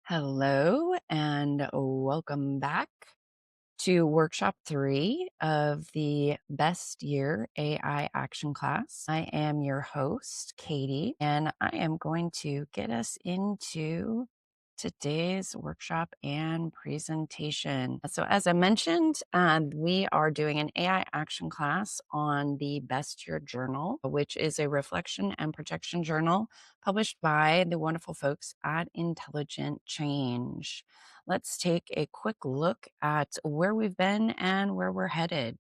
Hello and welcome back to workshop 3 of the Best Year AI Action Class. I am your host, Katie, and I am going to get us into today's workshop and presentation. So, as I mentioned, we are doing an AI action class on the Best Year Journal, which is a reflection and projection journal published by the wonderful folks at Intelligent Change. Let's take a quick look at where we've been and where we're headed.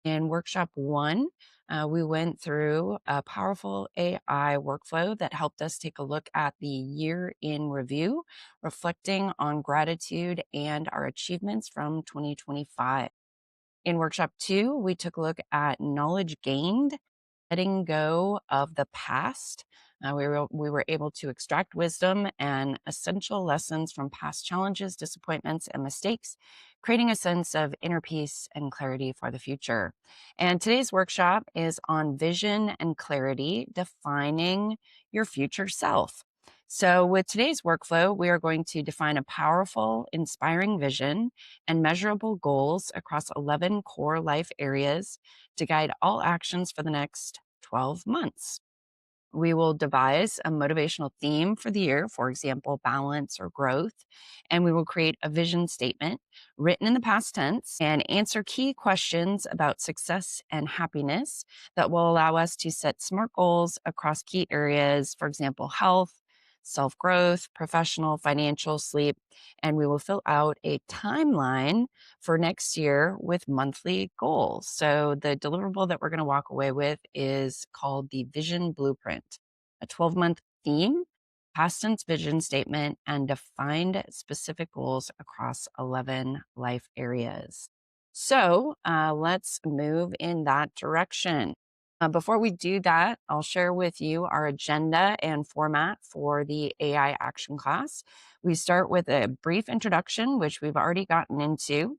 In workshop 1, we went through a powerful AI workflow that helped us take a look at the year in review, reflecting on gratitude and our achievements from 2025. In workshop 2, we took a look at knowledge gained, letting go of the past. We were able to extract wisdom and essential lessons from past challenges, disappointments, and mistakes, creating a sense of inner peace and clarity for the future. And today's workshop is on vision and clarity, defining your future self. So, with today's workflow, we are going to define a powerful, inspiring vision and measurable goals across 11 core life areas to guide all actions for the next 12 months. We will devise a motivational theme for the year, for example, balance or growth, and we will create a vision statement written in the past tense and answer key questions about success and happiness that will allow us to set smart goals across key areas, for example, health, self growth, professional, financial, sleep, and we will fill out a timeline for next year with monthly goals. So the deliverable that we're going to walk away with is called the Vision Blueprint, a 12-month theme, past tense vision statement, and defined specific goals across 11 life areas. So let's move in that direction. Before we do that, I'll share with you our agenda and format for the AI action class. We start with a brief introduction, which we've already gotten into.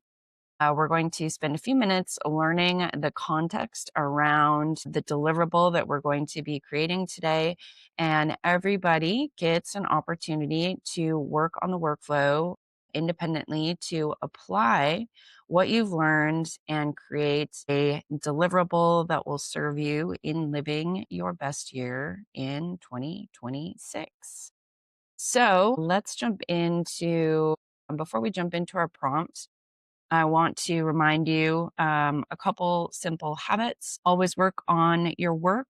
We're going to spend a few minutes learning the context around the deliverable that we're going to be creating today. And everybody gets an opportunity to work on the workflow independently to apply what you've learned and create a deliverable that will serve you in living your best year in 2026. So let's jump into, before we jump into our prompt, I want to remind you a couple simple habits. Always work on your work.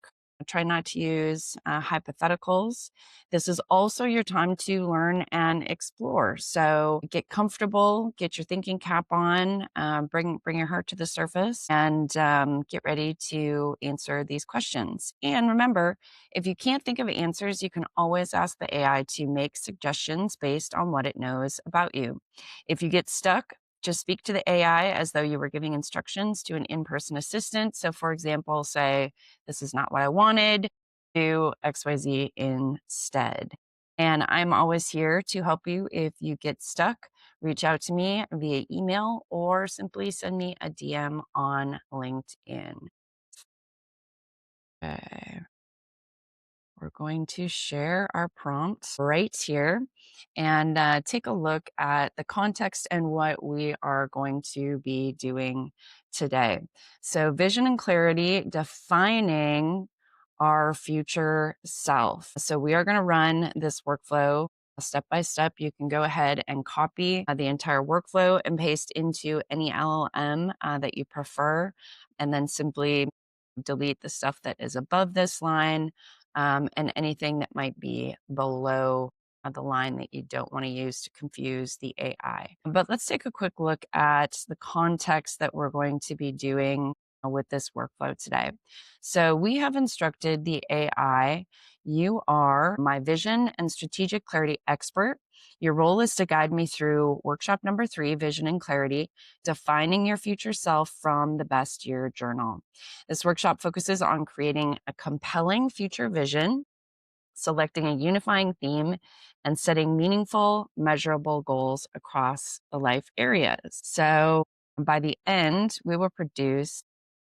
Try not to use hypotheticals. This is also your time to learn and explore. So get comfortable, get your thinking cap on, bring your heart to the surface, and get ready to answer these questions. And remember, if you can't think of answers, you can always ask the AI to make suggestions based on what it knows about you. If you get stuck, just speak to the AI as though you were giving instructions to an in-person assistant. So for example, say, this is not what I wanted, do XYZ instead. And I'm always here to help you if you get stuck. Reach out to me via email or simply send me a DM on LinkedIn. Okay. We're going to share our prompt right here and take a look at the context and what we are going to be doing today. So, vision and clarity, defining our future self. So, we are going to run this workflow step by step. You can go ahead and copy the entire workflow and paste into any LLM that you prefer, and then simply delete the stuff that is above this line and anything that might be below the line that you don't want to use to confuse the AI. But let's take a quick look at the context that we're going to be doing with this workflow today. So we have instructed the AI, you are my vision and strategic clarity expert. Your role is to guide me through workshop number 3, vision and clarity, defining your future self from the Best Year Journal. This workshop focuses on creating a compelling future vision, selecting a unifying theme, and setting meaningful, measurable goals across the life areas. So by the end, we will produce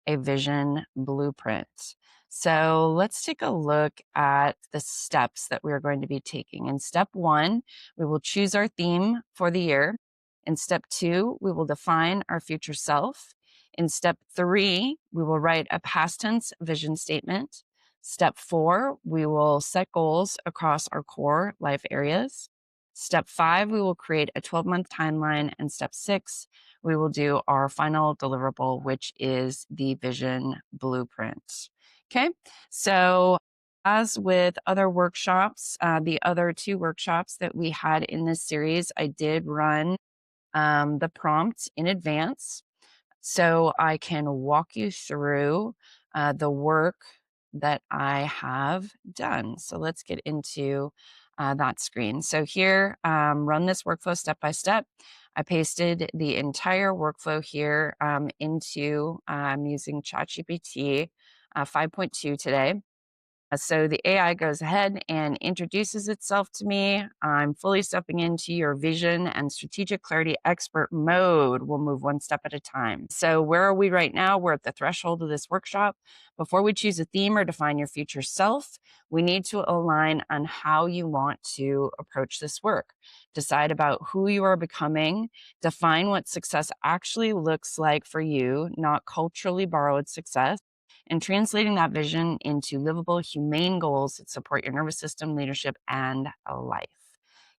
a vision blueprint. So let's take a look at the steps that we're going to be taking. In step 1, we will choose our theme for the year. In step 2, we will define our future self. In step 3, we will write a past tense vision statement. Step 4, we will set goals across our core life areas. Step 5, we will create a 12-month timeline. And step 6, we will do our final deliverable, which is the vision blueprint. Okay, so as with other workshops, the other 2 workshops that we had in this series, I did run the prompt in advance so I can walk you through the work that I have done. So let's get into that screen. So here, run this workflow step by step. I pasted the entire workflow here into, I'm using ChatGPT 5.2 today. So the AI goes ahead and introduces itself to me. I'm fully stepping into your vision and strategic clarity expert mode. We'll move one step at a time. So where are we right now? We're at the threshold of this workshop. Before we choose a theme or define your future self, we need to align on how you want to approach this work. Decide about who you are becoming. Define what success actually looks like for you, not culturally borrowed success, and translating that vision into livable, humane goals that support your nervous system, leadership, and life.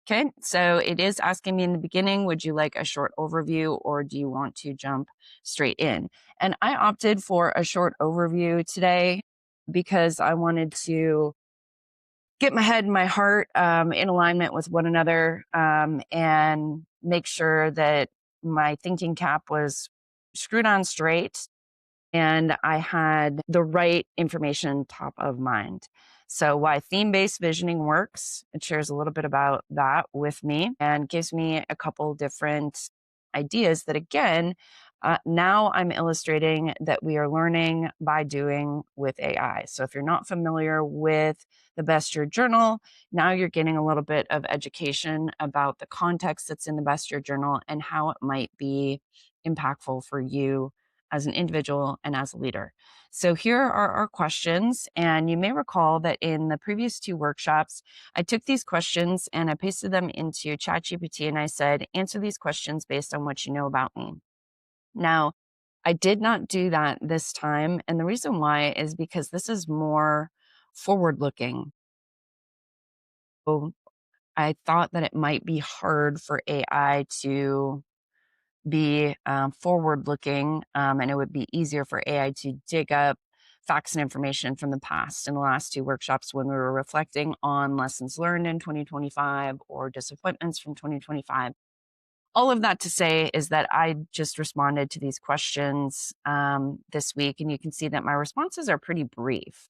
Okay, so it is asking me in the beginning, would you like a short overview or do you want to jump straight in? And I opted for a short overview today because I wanted to get my head and my heart in alignment with one another and make sure that my thinking cap was screwed on straight and I had the right information top of mind. So why theme-based visioning works, it shares a little bit about that with me and gives me a couple different ideas that, again, now I'm illustrating that we are learning by doing with AI. So if you're not familiar with the Best Year Journal, now you're getting a little bit of education about the context that's in the Best Year Journal and how it might be impactful for you as an individual and as a leader. So here are our questions. And you may recall that in the previous 2 workshops, I took these questions and I pasted them into ChatGPT and I said, answer these questions based on what you know about me. Now, I did not do that this time. And the reason why is because this is more forward looking. So I thought that it might be hard for AI to be forward looking, and it would be easier for AI to dig up facts and information from the past. In the last 2 workshops, when we were reflecting on lessons learned in 2025 or disappointments from 2025, all of that to say is that I just responded to these questions this week, and you can see that my responses are pretty brief.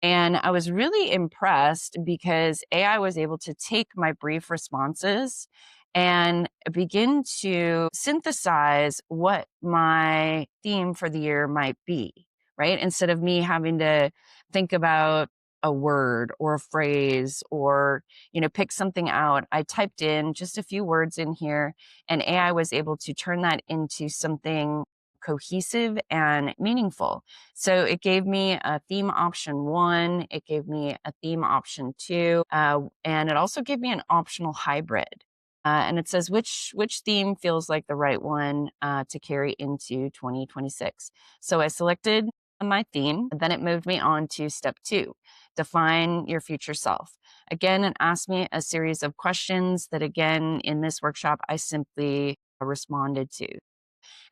And I was really impressed because AI was able to take my brief responses and begin to synthesize what my theme for the year might be, right? Instead of me having to think about a word or a phrase or, pick something out, I typed in just a few words in here and AI was able to turn that into something cohesive and meaningful. So it gave me a theme option 1, it gave me a theme option 2, and it also gave me an optional hybrid. And it says which theme feels like the right one to carry into 2026. So I selected my theme, and then it moved me on to step 2, define your future self. Again, it asked me a series of questions that, again, in this workshop, I simply responded to.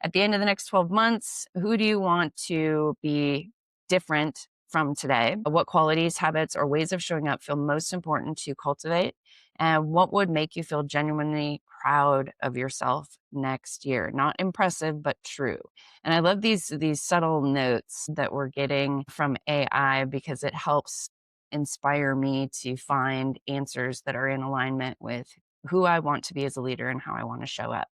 At the end of the next 12 months, who do you want to be different from today? What qualities, habits, or ways of showing up feel most important to cultivate? And what would make you feel genuinely proud of yourself next year? Not impressive, but true. And I love these subtle notes that we're getting from AI because it helps inspire me to find answers that are in alignment with who I want to be as a leader and how I want to show up.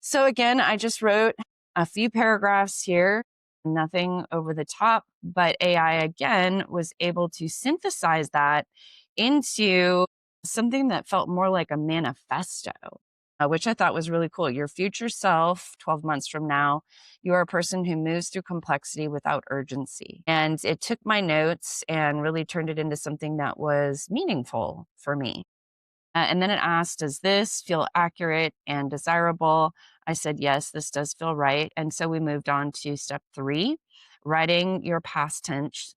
So again, I just wrote a few paragraphs here, nothing over the top, but AI again was able to synthesize that into something that felt more like a manifesto. which I thought was really cool. Your future self, 12 months from now, you are a person who moves through complexity without urgency. And it took my notes and really turned it into something that was meaningful for me. And then it asked, does this feel accurate and desirable? I said, yes, this does feel right. And so we moved on to step 3, writing your past tense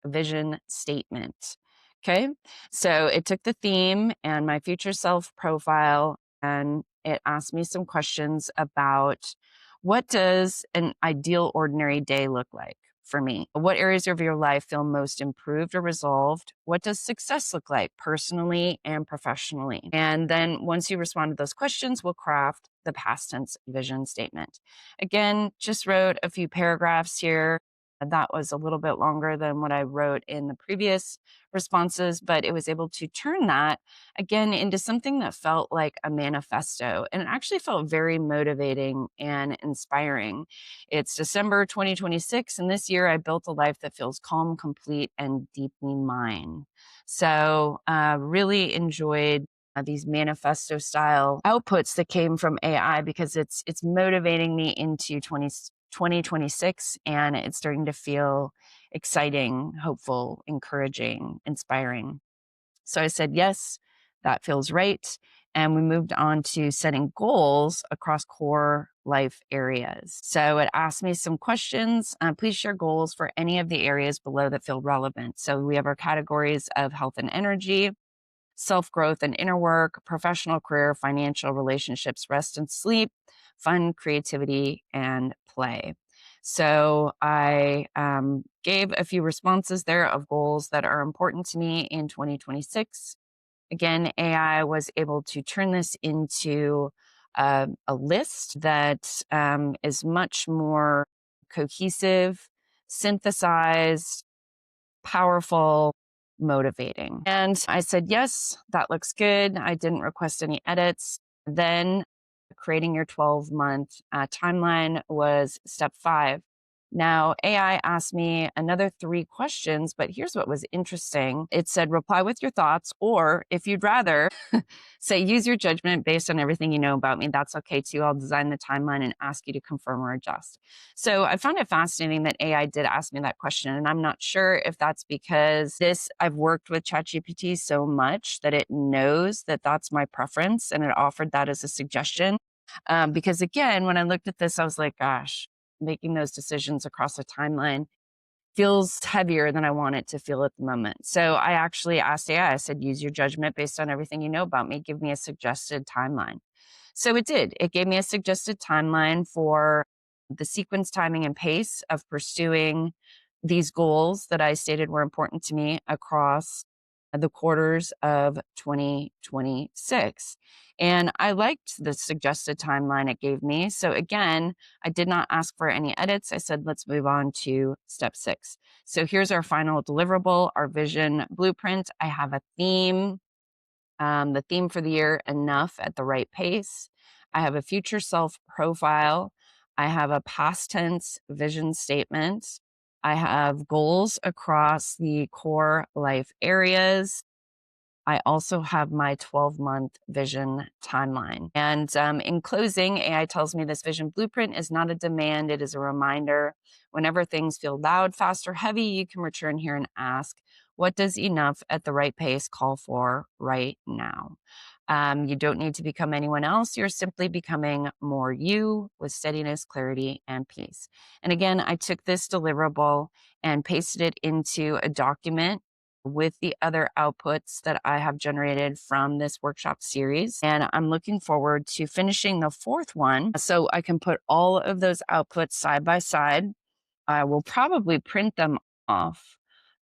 vision statement. Okay. So it took the theme and my future self profile and it asked me some questions about what does an ideal ordinary day look like for me? What areas of your life feel most improved or resolved? What does success look like personally and professionally? And then once you respond to those questions, we'll craft the past tense vision statement. Again, just wrote a few paragraphs here. That was a little bit longer than what I wrote in the previous responses, but it was able to turn that again into something that felt like a manifesto. And it actually felt very motivating and inspiring. It's December 2026, and this year I built a life that feels calm, complete, and deeply mine. So, really enjoyed these manifesto style outputs that came from AI because it's motivating me into 2026, and it's starting to feel exciting, hopeful, encouraging, inspiring. So I said, yes, that feels right. And we moved on to setting goals across core life areas. So it asked me some questions. Please share goals for any of the areas below that feel relevant. So we have our categories of health and energy, self growth and inner work, professional career, financial relationships, rest and sleep, fun, creativity, and play. So I gave a few responses there of goals that are important to me in 2026. Again, AI was able to turn this into a list that is much more cohesive, synthesized, powerful, motivating. And I said, yes, that looks good. I didn't request any edits. Then creating your 12-month timeline was step 5. Now, AI asked me another 3 questions, but here's what was interesting. It said, reply with your thoughts, or if you'd rather, say, use your judgment based on everything you know about me. That's okay too. I'll design the timeline and ask you to confirm or adjust. So I found it fascinating that AI did ask me that question. And I'm not sure if that's because I've worked with ChatGPT so much that it knows that that's my preference and it offered that as a suggestion. Because again, when I looked at this, I was like, gosh, making those decisions across a timeline feels heavier than I want it to feel at the moment. So I actually asked AI, I said, use your judgment based on everything you know about me. Give me a suggested timeline. So it did. It gave me a suggested timeline for the sequence, timing, and pace of pursuing these goals that I stated were important to me across the quarters of 2026. And I liked the suggested timeline it gave me. So again, I did not ask for any edits. I said, let's move on to step 6. So here's our final deliverable, our vision blueprint. I have a theme, the theme for the year, enough at the right pace. I have a future self profile. I have a past tense vision statement. I have goals across the core life areas. I also have my 12-month vision timeline. And in closing, AI tells me this vision blueprint is not a demand, it is a reminder. Whenever things feel loud, fast, or heavy, you can return here and ask, what does enough at the right pace call for right now? You don't need to become anyone else. You're simply becoming more you with steadiness, clarity, and peace. And again, I took this deliverable and pasted it into a document with the other outputs that I have generated from this workshop series. And I'm looking forward to finishing the 4th one so I can put all of those outputs side by side. I will probably print them off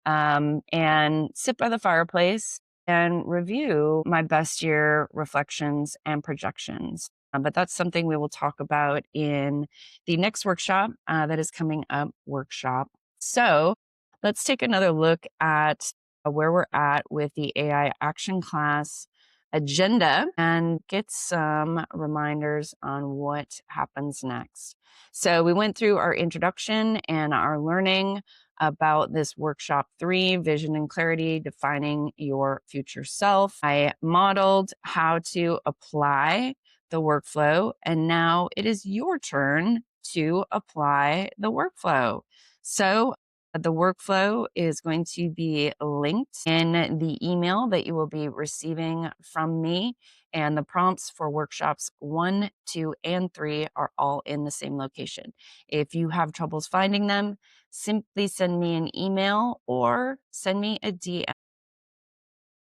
and sit by the fireplace and review my best year reflections and projections. But that's something we will talk about in the next workshop that is coming up, workshop. So let's take another look at where we're at with the AI action class agenda and get some reminders on what happens next. So we went through our introduction and our learning about this workshop 3, vision and clarity, defining your future self. I modeled how to apply the workflow, and now it is your turn to apply the workflow. So the workflow is going to be linked in the email that you will be receiving from me. And the prompts for workshops 1, 2, and 3 are all in the same location. If you have troubles finding them, simply send me an email or send me a DM.